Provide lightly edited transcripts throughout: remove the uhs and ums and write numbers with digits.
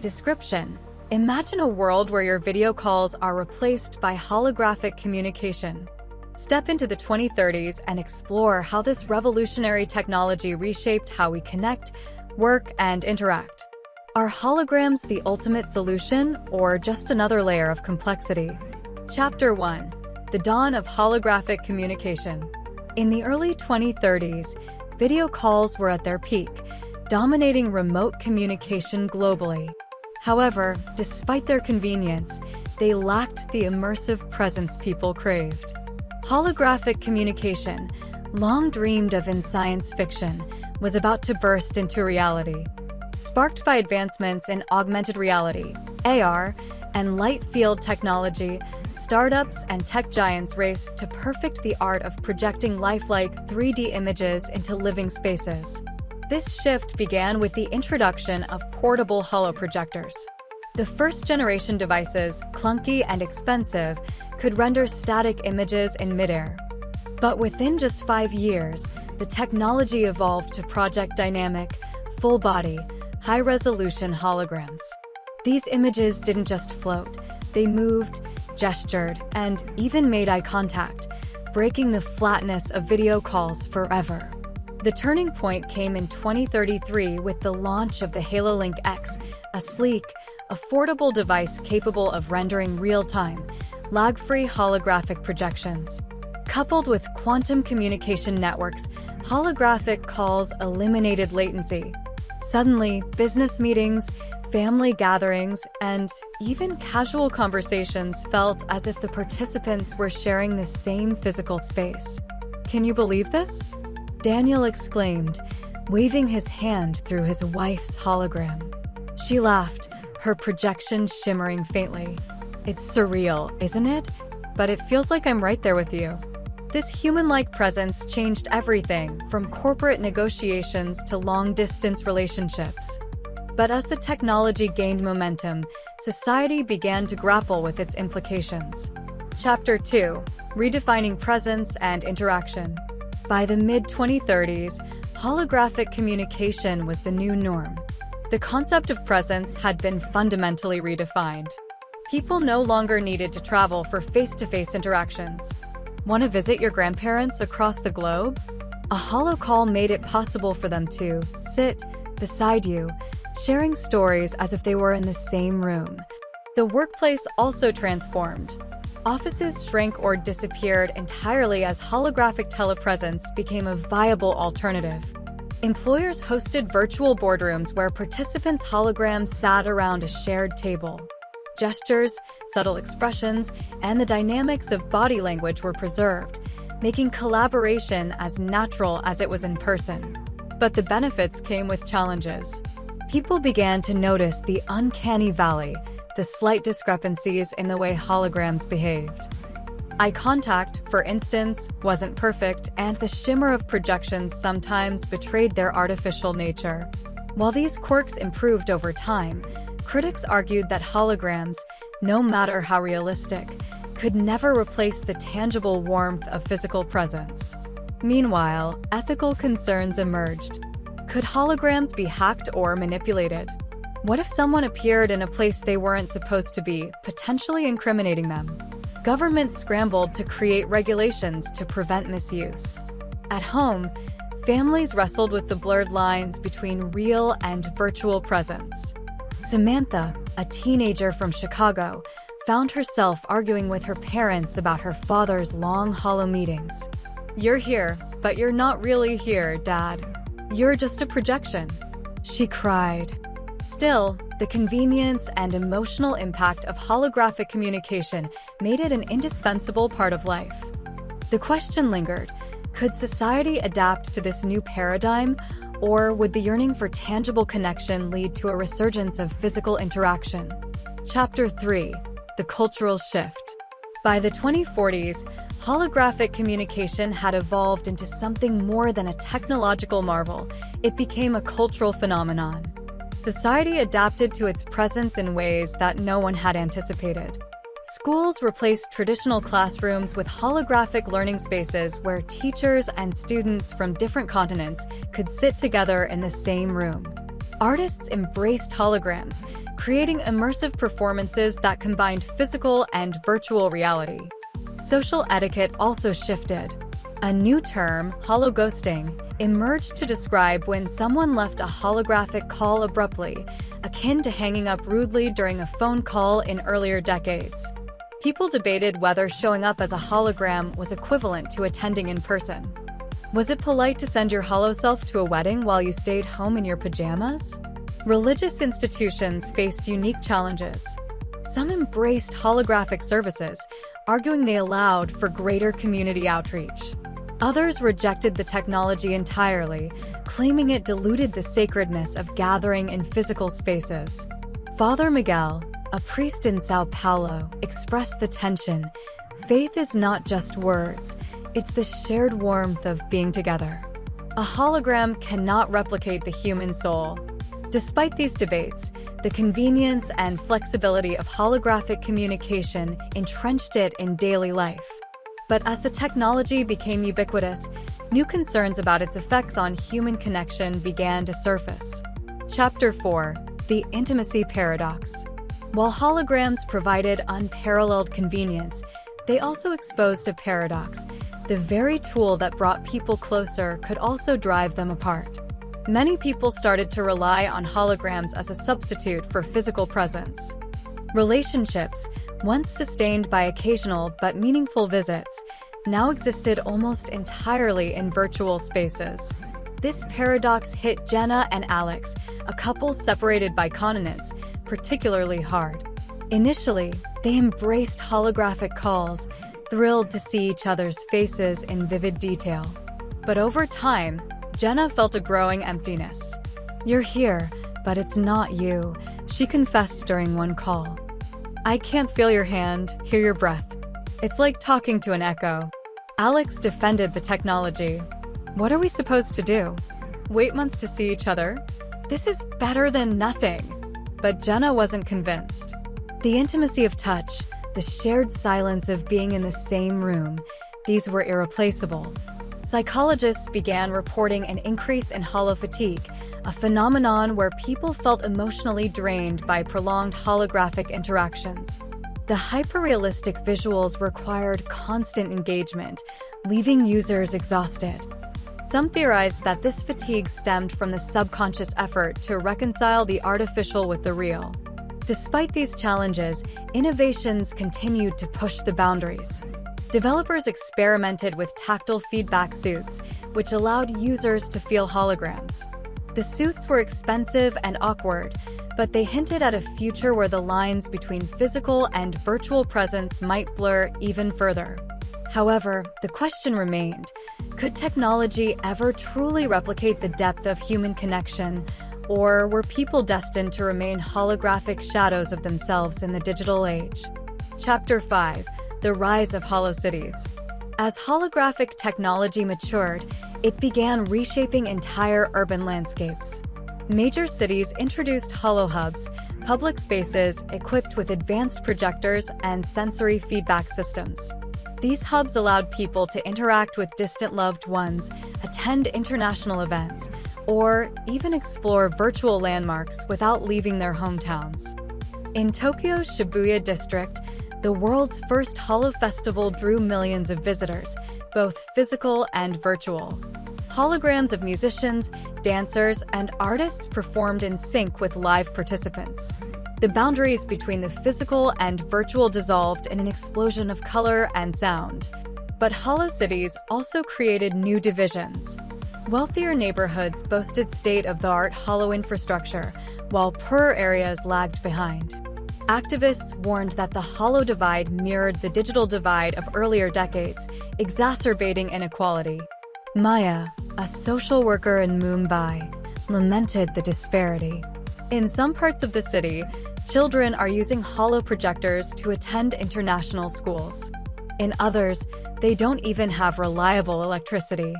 Description: imagine a world where your video calls are replaced by holographic communication. Step into the 2030s and explore how this revolutionary technology reshaped how we connect, work, and interact. Are holograms the ultimate solution, or just another layer of complexity? Chapter 1: The Dawn of Holographic Communication. In the early 2030s, video calls were at their peak, dominating remote communication globally. However, despite their convenience, they lacked the immersive presence people craved. Holographic communication, long dreamed of in science fiction, was about to burst into reality. Sparked by advancements in augmented reality, AR, and light field technology, startups and tech giants raced to perfect the art of projecting lifelike 3D images into living spaces. This shift began with the introduction of portable holoprojectors. The first-generation devices, clunky and expensive, could render static images in midair. But within just 5 years, the technology evolved to project dynamic, full-body, high-resolution holograms. These images didn't just float, they moved, gestured, and even made eye contact, breaking the flatness of video calls forever. The turning point came in 2033 with the launch of the HoloLink X, a sleek, affordable device capable of rendering real-time, lag-free holographic projections. Coupled with quantum communication networks, holographic calls eliminated latency. Suddenly, business meetings, family gatherings, and even casual conversations felt as if the participants were sharing the same physical space. "Can you believe this?" Daniel exclaimed, waving his hand through his wife's hologram. She laughed, her projection shimmering faintly. "It's surreal, isn't it? But it feels like I'm right there with you." This human-like presence changed everything from corporate negotiations to long-distance relationships. But as the technology gained momentum, society began to grapple with its implications. Chapter 2: Redefining Presence and Interaction. By the mid-2030s, holographic communication was the new norm. The concept of presence had been fundamentally redefined. People no longer needed to travel for face-to-face interactions. Want to visit your grandparents across the globe? A holo call made it possible for them to sit beside you, sharing stories as if they were in the same room. The workplace also transformed. Offices shrank or disappeared entirely as holographic telepresence became a viable alternative. Employers hosted virtual boardrooms where participants' holograms sat around a shared table. Gestures, subtle expressions, and the dynamics of body language were preserved, making collaboration as natural as it was in person. But the benefits came with challenges. People began to notice the uncanny valley, the slight discrepancies in the way holograms behaved. Eye contact, for instance, wasn't perfect, and the shimmer of projections sometimes betrayed their artificial nature. While these quirks improved over time, critics argued that holograms, no matter how realistic, could never replace the tangible warmth of physical presence. Meanwhile, ethical concerns emerged. Could holograms be hacked or manipulated? What if someone appeared in a place they weren't supposed to be, potentially incriminating them? Governments scrambled to create regulations to prevent misuse. At home, families wrestled with the blurred lines between real and virtual presence. Samantha, a teenager from Chicago, found herself arguing with her parents about her father's long holo meetings. "You're here, but you're not really here, Dad. You're just a projection," she cried. Still, the convenience and emotional impact of holographic communication made it an indispensable part of life. The question lingered: could society adapt to this new paradigm, or would the yearning for tangible connection lead to a resurgence of physical interaction? Chapter 3: The Cultural Shift. By the 2040s, holographic communication had evolved into something more than a technological marvel. It became a cultural phenomenon. Society adapted to its presence in ways that no one had anticipated. Schools replaced traditional classrooms with holographic learning spaces where teachers and students from different continents could sit together in the same room. Artists embraced holograms, creating immersive performances that combined physical and virtual reality. Social etiquette also shifted. A new term, holo-ghosting, emerged to describe when someone left a holographic call abruptly, akin to hanging up rudely during a phone call in earlier decades. People debated whether showing up as a hologram was equivalent to attending in person. Was it polite to send your holo self to a wedding while you stayed home in your pajamas? Religious institutions faced unique challenges. Some embraced holographic services, arguing they allowed for greater community outreach. Others rejected the technology entirely, claiming it diluted the sacredness of gathering in physical spaces. Father Miguel, a priest in Sao Paulo, expressed the tension. Faith is not just words, it's the shared warmth of being together. A hologram cannot replicate the human soul. Despite these debates, the convenience and flexibility of holographic communication entrenched it in daily life. But as the technology became ubiquitous, new concerns about its effects on human connection began to surface. Chapter 4: The Intimacy Paradox. While holograms provided unparalleled convenience, they also exposed a paradox. The very tool that brought people closer could also drive them apart. Many people started to rely on holograms as a substitute for physical presence. Relationships, once sustained by occasional but meaningful visits, now existed almost entirely in virtual spaces. This paradox hit Jenna and Alex, a couple separated by continents, particularly hard. Initially, they embraced holographic calls, thrilled to see each other's faces in vivid detail. But over time, Jenna felt a growing emptiness. "You're here, but it's not you," she confessed during one call. "I can't feel your hand, hear your breath. It's like talking to an echo." Alex defended the technology. "What are we supposed to do? Wait months to see each other? This is better than nothing." But Jenna wasn't convinced. The intimacy of touch, the shared silence of being in the same room, these were irreplaceable. Psychologists began reporting an increase in holo-fatigue, a phenomenon where people felt emotionally drained by prolonged holographic interactions. The hyperrealistic visuals required constant engagement, leaving users exhausted. Some theorized that this fatigue stemmed from the subconscious effort to reconcile the artificial with the real. Despite these challenges, innovations continued to push the boundaries. Developers experimented with tactile feedback suits, which allowed users to feel holograms. The suits were expensive and awkward, but they hinted at a future where the lines between physical and virtual presence might blur even further. However, the question remained, could technology ever truly replicate the depth of human connection, or were people destined to remain holographic shadows of themselves in the digital age? Chapter 5: The Rise of Holo-Cities. As holographic technology matured, it began reshaping entire urban landscapes. Major cities introduced holo-hubs, public spaces equipped with advanced projectors and sensory feedback systems. These hubs allowed people to interact with distant loved ones, attend international events, or even explore virtual landmarks without leaving their hometowns. In Tokyo's Shibuya district, the world's first Holo Festival drew millions of visitors, both physical and virtual. Holograms of musicians, dancers, and artists performed in sync with live participants. The boundaries between the physical and virtual dissolved in an explosion of color and sound. But Holo-Cities also created new divisions. Wealthier neighborhoods boasted state-of-the-art holo infrastructure, while poorer areas lagged behind. Activists warned that the holo divide mirrored the digital divide of earlier decades, exacerbating inequality. Maya, a social worker in Mumbai, lamented the disparity. In some parts of the city, children are using holo projectors to attend international schools. In others, they don't even have reliable electricity.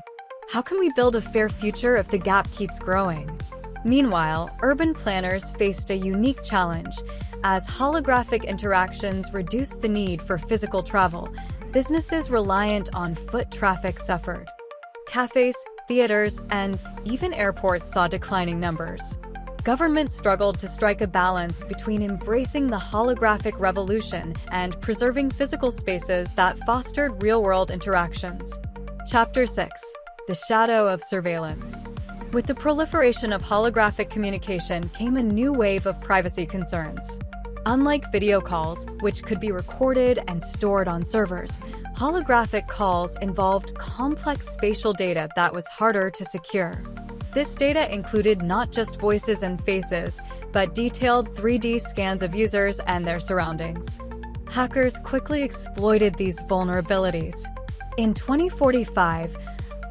How can we build a fair future if the gap keeps growing? Meanwhile, urban planners faced a unique challenge. As holographic interactions reduced the need for physical travel, businesses reliant on foot traffic suffered. Cafes, theaters, and even airports saw declining numbers. Governments struggled to strike a balance between embracing the holographic revolution and preserving physical spaces that fostered real-world interactions. Chapter 6: The Shadow of Surveillance. With the proliferation of holographic communication came a new wave of privacy concerns. Unlike video calls, which could be recorded and stored on servers, holographic calls involved complex spatial data that was harder to secure. This data included not just voices and faces, but detailed 3D scans of users and their surroundings. Hackers quickly exploited these vulnerabilities. In 2045,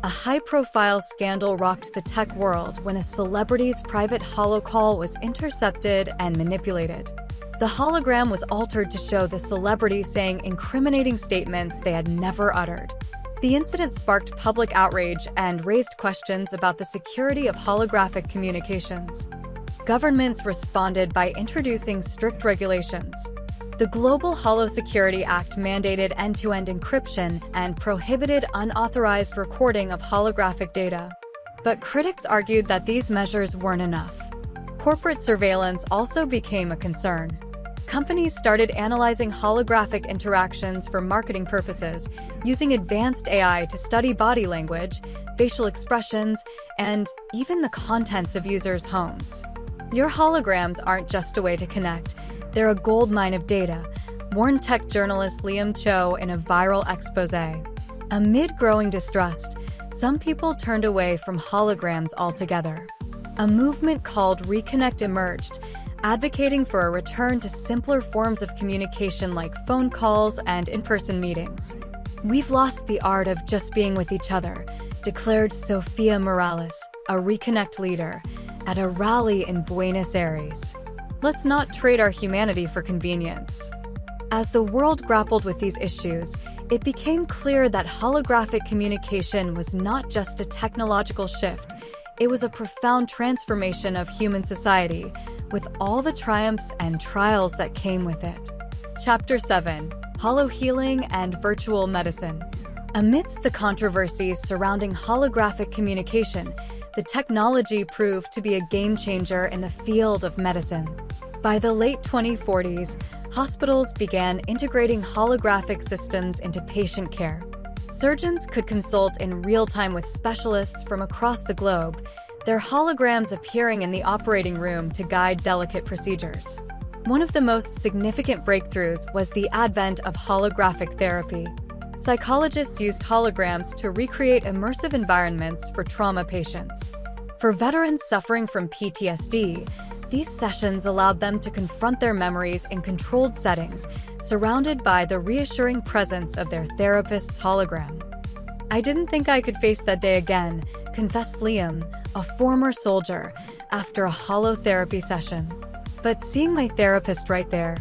a high-profile scandal rocked the tech world when a celebrity's private holocall was intercepted and manipulated. The hologram was altered to show the celebrity saying incriminating statements they had never uttered. The incident sparked public outrage and raised questions about the security of holographic communications. Governments responded by introducing strict regulations. The Global Holo-Security Act mandated end-to-end encryption and prohibited unauthorized recording of holographic data. But critics argued that these measures weren't enough. Corporate surveillance also became a concern. Companies started analyzing holographic interactions for marketing purposes, using advanced AI to study body language, facial expressions, and even the contents of users' homes. Your holograms aren't just a way to connect, they're a goldmine of data, warned tech journalist Liam Cho in a viral expose. Amid growing distrust, some people turned away from holograms altogether. A movement called Reconnect emerged, advocating for a return to simpler forms of communication like phone calls and in-person meetings. "We've lost the art of just being with each other," declared Sofia Morales, a Reconnect leader, at a rally in Buenos Aires. "Let's not trade our humanity for convenience." As the world grappled with these issues, it became clear that holographic communication was not just a technological shift, it was a profound transformation of human society, with all the triumphs and trials that came with it. Chapter 7: Holo Healing and Virtual Medicine. Amidst the controversies surrounding holographic communication, the technology proved to be a game-changer in the field of medicine. By the late 2040s, hospitals began integrating holographic systems into patient care. Surgeons could consult in real time with specialists from across the globe, their holograms appearing in the operating room to guide delicate procedures. One of the most significant breakthroughs was the advent of holographic therapy. Psychologists used holograms to recreate immersive environments for trauma patients. For veterans suffering from PTSD, these sessions allowed them to confront their memories in controlled settings, surrounded by the reassuring presence of their therapist's hologram. "I didn't think I could face that day again," confessed Liam, a former soldier, after a holotherapy session. "But seeing my therapist right there,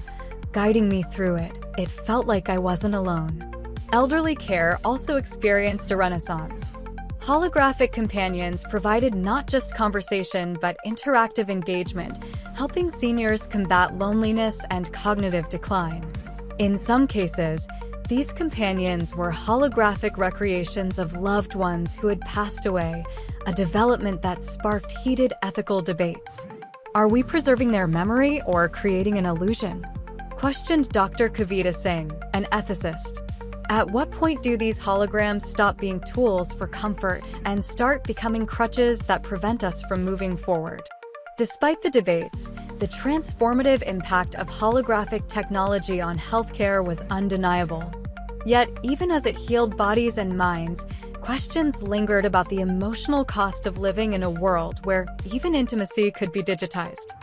guiding me through it felt like I wasn't alone." Elderly care also experienced a renaissance. Holographic companions provided not just conversation but interactive engagement, helping seniors combat loneliness and cognitive decline. In some cases, these companions were holographic recreations of loved ones who had passed away, a development that sparked heated ethical debates. "Are we preserving their memory or creating an illusion?" questioned Dr. Kavita Singh, an ethicist. "At what point do these holograms stop being tools for comfort and start becoming crutches that prevent us from moving forward?" Despite the debates, the transformative impact of holographic technology on healthcare was undeniable. Yet, even as it healed bodies and minds, questions lingered about the emotional cost of living in a world where even intimacy could be digitized.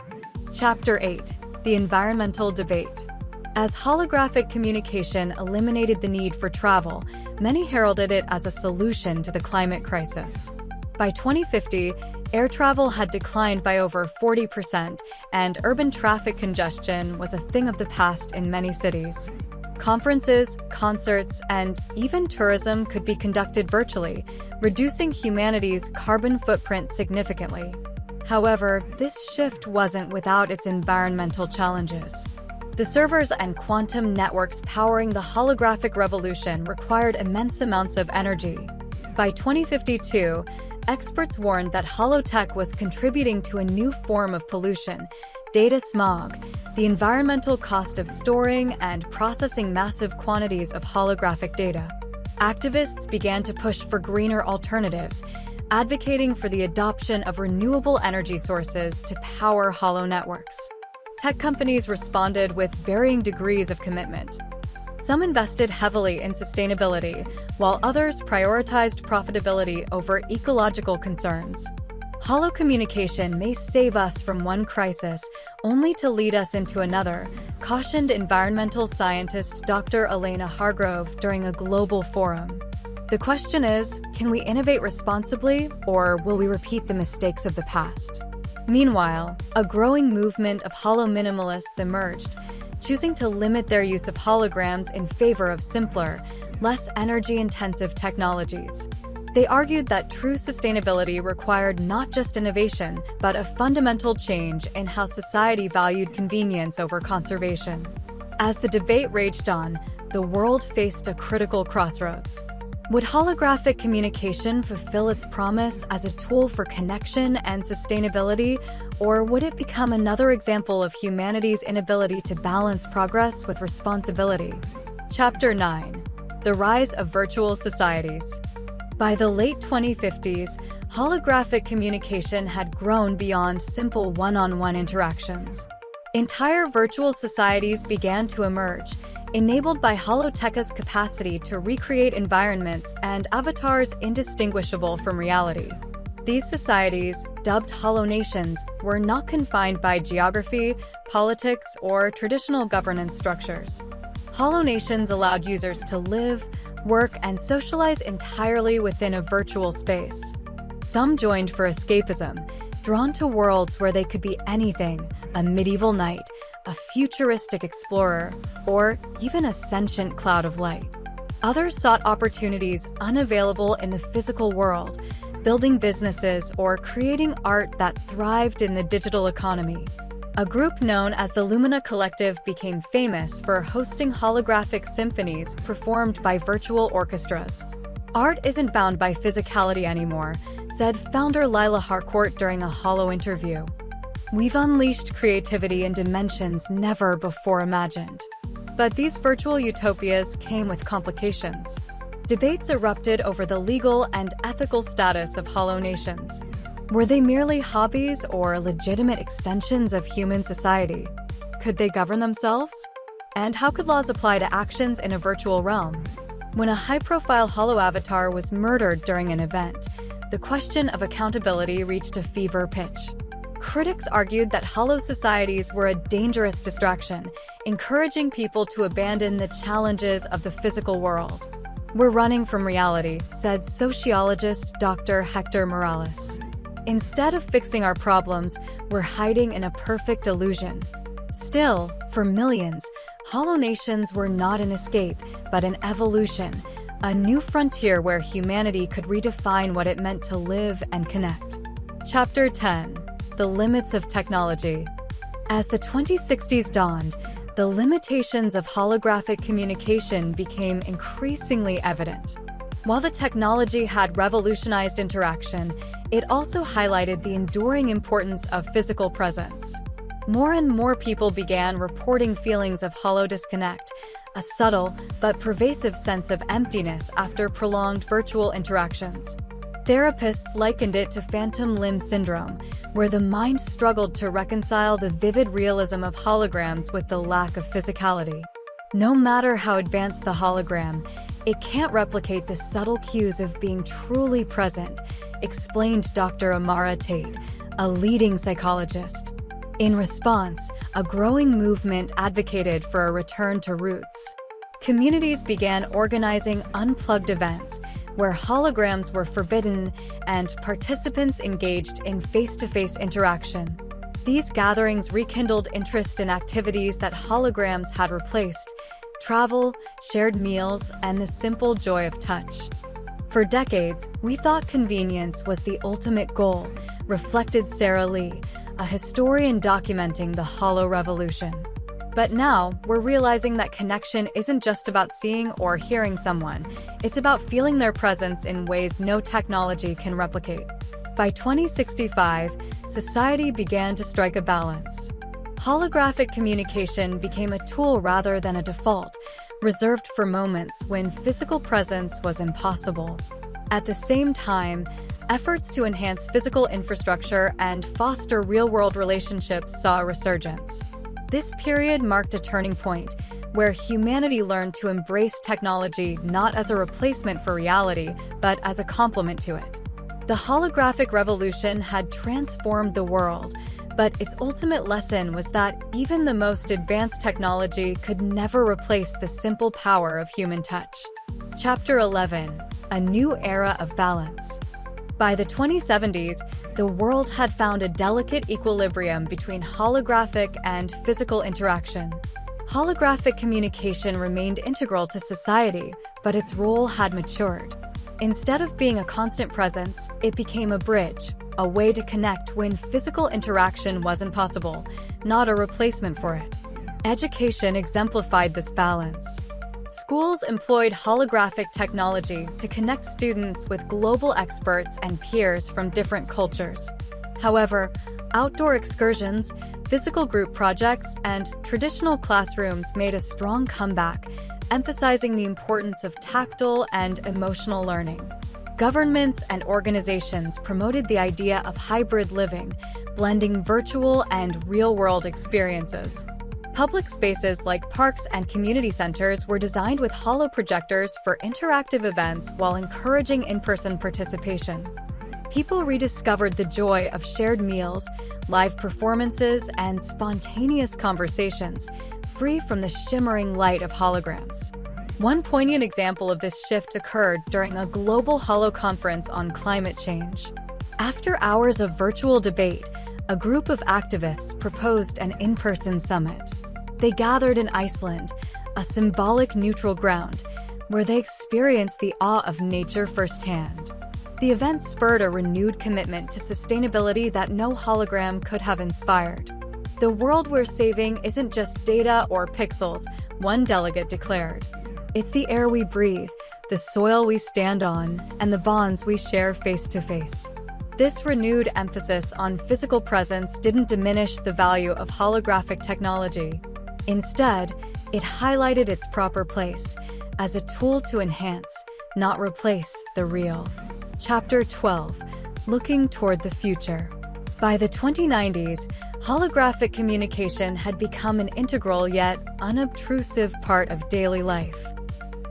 Chapter 8: The Environmental Debate. As holographic communication eliminated the need for travel, many heralded it as a solution to the climate crisis. By 2050, air travel had declined by over 40%, and urban traffic congestion was a thing of the past in many cities. Conferences, concerts, and even tourism could be conducted virtually, reducing humanity's carbon footprint significantly. However, this shift wasn't without its environmental challenges. The servers and quantum networks powering the holographic revolution required immense amounts of energy. By 2052, experts warned that holotech was contributing to a new form of pollution, data smog, the environmental cost of storing and processing massive quantities of holographic data. Activists began to push for greener alternatives, advocating for the adoption of renewable energy sources to power holo networks. Tech companies responded with varying degrees of commitment. Some invested heavily in sustainability, while others prioritized profitability over ecological concerns. Holo communication may save us from one crisis, only to lead us into another, cautioned environmental scientist Dr. Elena Hargrove during a global forum. The question is, can we innovate responsibly, or will we repeat the mistakes of the past? Meanwhile, a growing movement of holo minimalists emerged, choosing to limit their use of holograms in favor of simpler, less energy-intensive technologies. They argued that true sustainability required not just innovation, but a fundamental change in how society valued convenience over conservation. As the debate raged on, the world faced a critical crossroads. Would holographic communication fulfill its promise as a tool for connection and sustainability, or would it become another example of humanity's inability to balance progress with responsibility? Chapter 9: The Rise of Virtual Societies. By the late 2050s, holographic communication had grown beyond simple one-on-one interactions. Entire virtual societies began to emerge, enabled by holotech's capacity to recreate environments and avatars indistinguishable from reality. These societies, dubbed holo-nations, were not confined by geography, politics, or traditional governance structures. Holo-nations allowed users to live, work, and socialize entirely within a virtual space. Some joined for escapism, drawn to worlds where they could be anything: a medieval knight, a futuristic explorer, or even a sentient cloud of light. Others sought opportunities unavailable in the physical world, building businesses or creating art that thrived in the digital economy. A group known as the Lumina Collective became famous for hosting holographic symphonies performed by virtual orchestras. "Art isn't bound by physicality anymore," said founder Lila Harcourt during a holo interview. "We've unleashed creativity in dimensions never before imagined." But these virtual utopias came with complications. Debates erupted over the legal and ethical status of holo-nations. Were they merely hobbies or legitimate extensions of human society? Could they govern themselves? And how could laws apply to actions in a virtual realm? When a high-profile holo avatar was murdered during an event, the question of accountability reached a fever pitch. Critics argued that holo societies were a dangerous distraction, encouraging people to abandon the challenges of the physical world. "We're running from reality," said sociologist Dr. Hector Morales. "Instead of fixing our problems, we're hiding in a perfect illusion." Still, for millions, holo-nations were not an escape, but an evolution, a new frontier where humanity could redefine what it meant to live and connect. Chapter 10: The Limits of Technology. As the 2060s dawned, the limitations of holographic communication became increasingly evident. While the technology had revolutionized interaction, it also highlighted the enduring importance of physical presence. More and more people began reporting feelings of holo disconnect, a subtle but pervasive sense of emptiness after prolonged virtual interactions. Therapists likened it to phantom limb syndrome, where the mind struggled to reconcile the vivid realism of holograms with the lack of physicality. No matter how advanced the hologram, it can't replicate the subtle cues of being truly present, explained Dr. Amara Tate, a leading psychologist. In response, a growing movement advocated for a return to roots. Communities began organizing unplugged events, where holograms were forbidden and participants engaged in face-to-face interaction. These gatherings rekindled interest in activities that holograms had replaced: travel, shared meals, and the simple joy of touch. For decades, we thought convenience was the ultimate goal, reflected Sarah Lee, a historian documenting the holo revolution. But now, we're realizing that connection isn't just about seeing or hearing someone, it's about feeling their presence in ways no technology can replicate. By 2065, society began to strike a balance. Holographic communication became a tool rather than a default, reserved for moments when physical presence was impossible. At the same time, efforts to enhance physical infrastructure and foster real-world relationships saw a resurgence. This period marked a turning point, where humanity learned to embrace technology not as a replacement for reality, but as a complement to it. The holographic revolution had transformed the world, but its ultimate lesson was that even the most advanced technology could never replace the simple power of human touch. Chapter 11: A New Era of Balance. By the 2070s, the world had found a delicate equilibrium between holographic and physical interaction. Holographic communication remained integral to society, but its role had matured. Instead of being a constant presence, it became a bridge, a way to connect when physical interaction wasn't possible, not a replacement for it. Education exemplified this balance. Schools employed holographic technology to connect students with global experts and peers from different cultures. However, outdoor excursions, physical group projects, and traditional classrooms made a strong comeback, emphasizing the importance of tactile and emotional learning. Governments and organizations promoted the idea of hybrid living, blending virtual and real-world experiences. Public spaces like parks and community centers were designed with holo projectors for interactive events while encouraging in-person participation. People rediscovered the joy of shared meals, live performances, and spontaneous conversations, free from the shimmering light of holograms. One poignant example of this shift occurred during a global holo conference on climate change. After hours of virtual debate, a group of activists proposed an in-person summit. They gathered in Iceland, a symbolic neutral ground, where they experienced the awe of nature firsthand. The event spurred a renewed commitment to sustainability that no hologram could have inspired. "The world we're saving isn't just data or pixels," one delegate declared. "It's the air we breathe, the soil we stand on, and the bonds we share face to face." This renewed emphasis on physical presence didn't diminish the value of holographic technology. Instead, it highlighted its proper place as a tool to enhance, not replace, the real. Chapter 12: Looking Toward the Future. By the 2090s, holographic communication had become an integral yet unobtrusive part of daily life.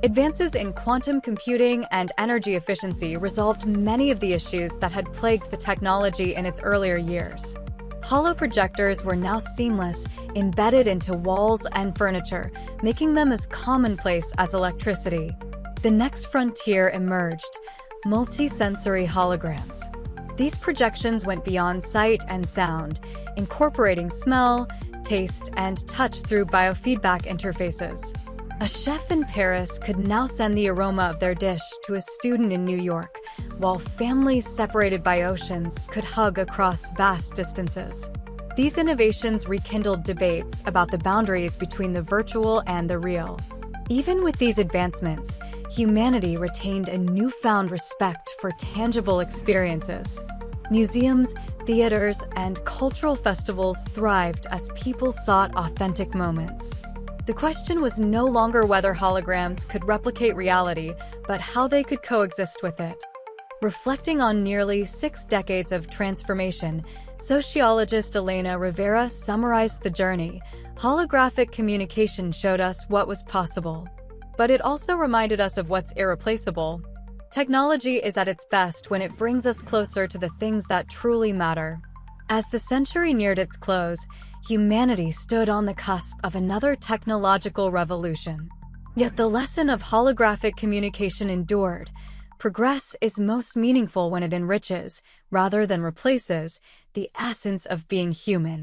Advances in quantum computing and energy efficiency resolved many of the issues that had plagued the technology in its earlier years. Holo projectors were now seamless, embedded into walls and furniture, making them as commonplace as electricity. The next frontier emerged: multi-sensory holograms. These projections went beyond sight and sound, incorporating smell, taste, and touch through biofeedback interfaces. A chef in Paris could now send the aroma of their dish to a student in New York, while families separated by oceans could hug across vast distances. These innovations rekindled debates about the boundaries between the virtual and the real. Even with these advancements, humanity retained a newfound respect for tangible experiences. Museums, theaters, and cultural festivals thrived as people sought authentic moments. The question was no longer whether holograms could replicate reality, but how they could coexist with it. Reflecting on nearly 6 decades of transformation, sociologist Elena Rivera summarized the journey. Holographic communication showed us what was possible, but it also reminded us of what's irreplaceable. Technology is at its best when it brings us closer to the things that truly matter. As the century neared its close, humanity stood on the cusp of another technological revolution. Yet the lesson of holographic communication endured. Progress is most meaningful when it enriches, rather than replaces, the essence of being human.